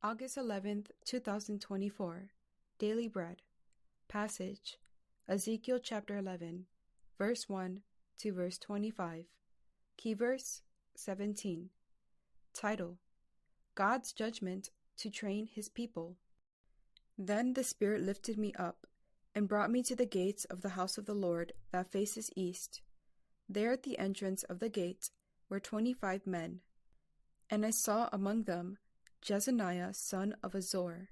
August 11th, 2024. Daily Bread. Passage: Ezekiel chapter 11, verse 1 to verse 25. Key verse 17. Title: God's Judgment to Train His People. Then the Spirit lifted me up and brought me to the gates of the house of the Lord that faces east. There at the entrance of the gate were 25 men, and I saw among them Jezaniah son of Azor,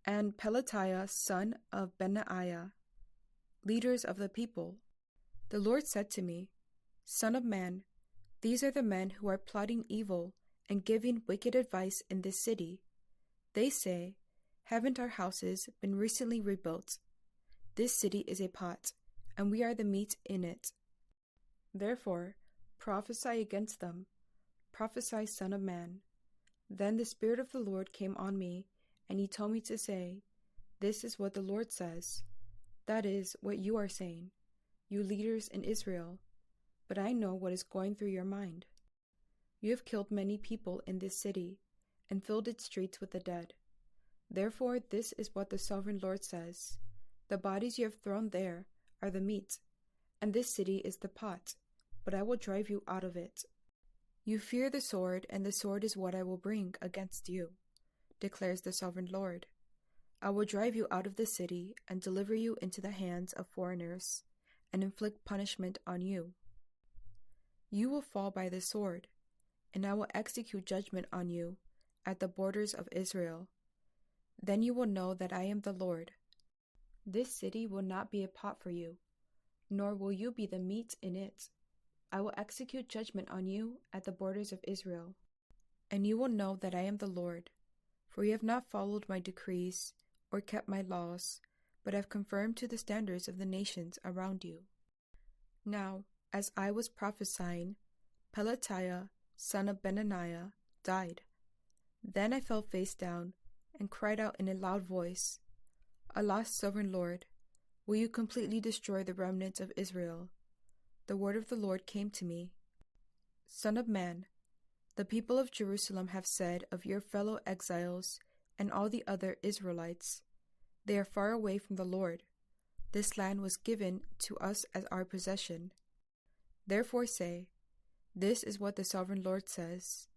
and Pelatiah son of Benaiah, leaders of the people. The Lord said to me, Son of man, these are the men who are plotting evil and giving wicked advice in this city. They say, Haven't our houses been recently rebuilt? This city is a pot, and we are the meat in it. Therefore, prophesy against them. Prophesy, Son of man. Then the Spirit of the Lord came on me, and he told me to say, This is what the Lord says. That is what you are saying, you leaders in Israel. But I know what is going through your mind. You have killed many people in this city, and filled its streets with the dead. Therefore this is what the sovereign Lord says. The bodies you have thrown there are the meat, and this city is the pot, but I will drive you out of it. You fear the sword, and the sword is what I will bring against you, declares the sovereign Lord. I will drive you out of the city and deliver you into the hands of foreigners, and inflict punishment on you. You will fall by the sword, and I will execute judgment on you at the borders of Israel. Then you will know that I am the Lord. This city will not be a pot for you, nor will you be the meat in it. I will execute judgment on you at the borders of Israel. And you will know that I am the Lord, for you have not followed my decrees or kept my laws, but have conformed to the standards of the nations around you. Now, as I was prophesying, Pelatiah, son of Benaiah, died. Then I fell face down and cried out in a loud voice, Alas, sovereign Lord, will you completely destroy the remnants of Israel? The word of the Lord came to me. Son of man, the people of Jerusalem have said of your fellow exiles and all the other Israelites, They are far away from the Lord. This land was given to us as our possession. Therefore say, This is what the sovereign Lord says.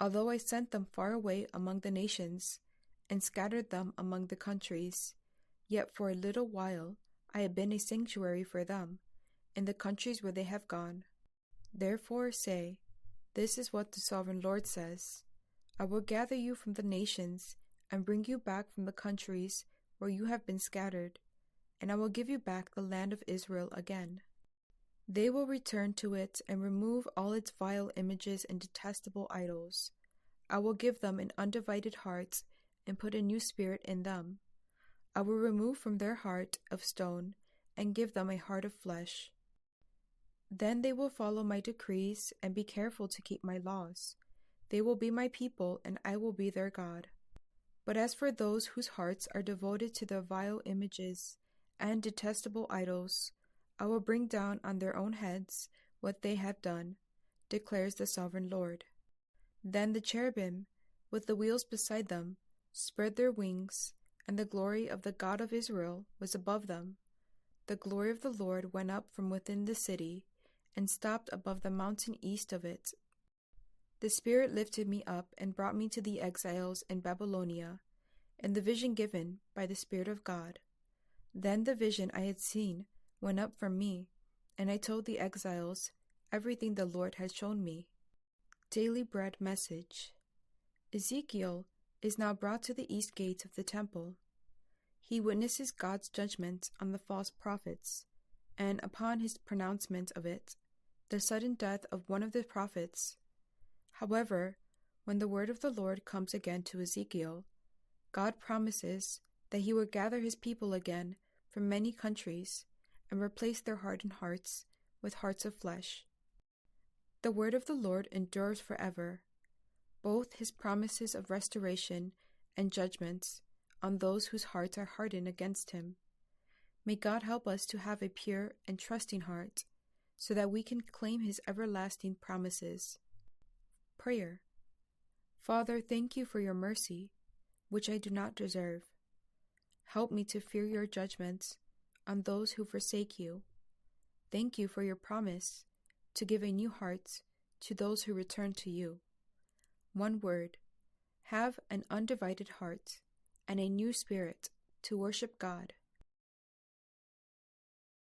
Although I sent them far away among the nations, and scattered them among the countries, yet for a little while I have been a sanctuary for them in the countries where they have gone. Therefore say, This is what the sovereign Lord says. I will gather you from the nations and bring you back from the countries where you have been scattered, and I will give you back the land of Israel again. They will return to it and remove all its vile images and detestable idols. I will give them an undivided heart and put a new spirit in them. I will remove from their heart of stone and give them a heart of flesh. Then they will follow my decrees and be careful to keep my laws. They will be my people, and I will be their God. But as for those whose hearts are devoted to the vile images and detestable idols, I will bring down on their own heads what they have done, declares the sovereign Lord. Then the cherubim, with the wheels beside them, spread their wings, and the glory of the God of Israel was above them. The glory of the Lord went up from within the city, and stopped above the mountain east of it. The Spirit lifted me up and brought me to the exiles in Babylonia, in the vision given by the Spirit of God. Then the vision I had seen went up from me, and I told the exiles everything the Lord had shown me. Daily Bread Message. Ezekiel is now brought to the east gate of the temple. He witnesses God's judgment on the false prophets, and upon his pronouncement of it, the sudden death of one of the prophets. However, when the word of the Lord comes again to Ezekiel, God promises that he will gather his people again from many countries and replace their hardened hearts with hearts of flesh. The word of the Lord endures forever, both his promises of restoration and judgments on those whose hearts are hardened against him. May God help us to have a pure and trusting heart, so that we can claim his everlasting promises. Prayer. Father, thank you for your mercy. which I do not deserve. Help me to fear your judgments on those who forsake you. Thank you for your promise to give a new heart to those who return to you. One word: have an undivided heart and a new spirit to worship God.